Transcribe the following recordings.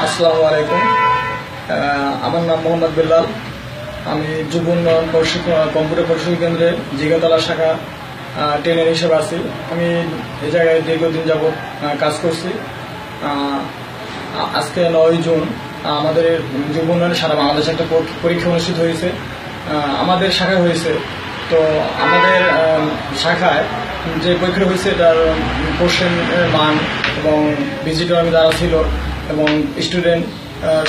আসসালামু আলাইকুম। আমার নাম মোহাম্মদ বিল্লাল। আমি যুব উন্নয়ন কম্পিউটার প্রশিক্ষণ কেন্দ্রে জিগাতলা শাখা ট্রেনার হিসেবে আছি। আমি এই জায়গায় দীর্ঘদিন যাবৎ কাজ করছি। আজকে 9 জুন আমাদের যুব উন্নয়নের সারা বাংলাদেশে একটা পরীক্ষা অনুষ্ঠিত হয়েছে, আমাদের শাখায় হয়েছে। তো আমাদের শাখায় যে পরীক্ষা হয়েছে এটার কোশ্চেনের মান এবং ভিজিটর যারা ছিল এবং স্টুডেন্ট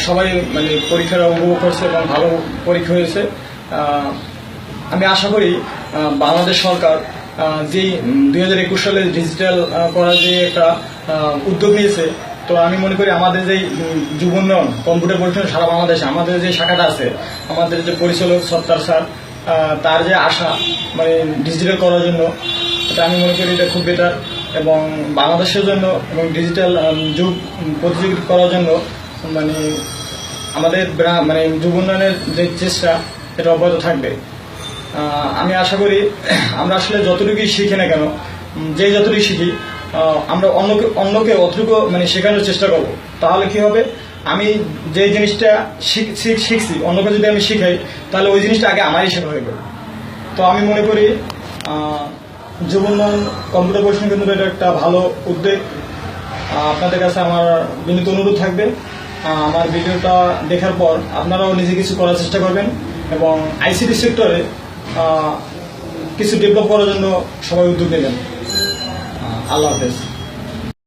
সবাই মানে পরীক্ষাটা উপভোগ করছে এবং ভালো পরীক্ষা হয়েছে। আমি আশা করি বাংলাদেশ সরকার যেই 2021 সালে ডিজিটাল করার যে একটা উদ্যোগ নিয়েছে, তো আমি মনে করি আমাদের যে যুব উন্নয়ন কম্পিউটার পরীক্ষা সারা বাংলাদেশে আমাদের যে শাখাটা আছে, আমাদের যে পরিচালক সত্তার স্যার, তার যে আশা মানে ডিজিটাল করার জন্য, এটা আমি মনে করি এটা খুব বেটার এবং বাংলাদেশের জন্য এবং ডিজিটাল যুগ প্রতিযোগিতা করার জন্য মানে আমাদের মানে যুব উন্নয়নের যে চেষ্টা এটা অব্যাহত থাকবে। আমি আশা করি আমরা আসলে যতটুকুই শিখি না কেন, যে যতটুকু শিখি আমরা অন্যকে অতটুকু মানে শেখানোর চেষ্টা করব। তাহলে কি হবে, আমি যে জিনিসটা শিখছি অন্যকে যদি আমি শিখাই, তাহলে ওই জিনিসটা আগে আমারই শেখা হয়ে গেল। তো আমি মনে করি যুব উন্নয়ন কম্পিউটার প্রশিক্ষণ কেন্দ্র এটা একটা ভালো উদ্যোগ। আপনাদের কাছে আমার বিনীত অনুরোধ থাকবে, আমার ভিডিওটা দেখার পর আপনারাও নিজে কিছু করার চেষ্টা করবেন এবং আইসিটি সেক্টরে কিছু ডেভেলপ করার জন্য সবাই উদ্যোগ নেবেন। আল্লাহ হাফেজ।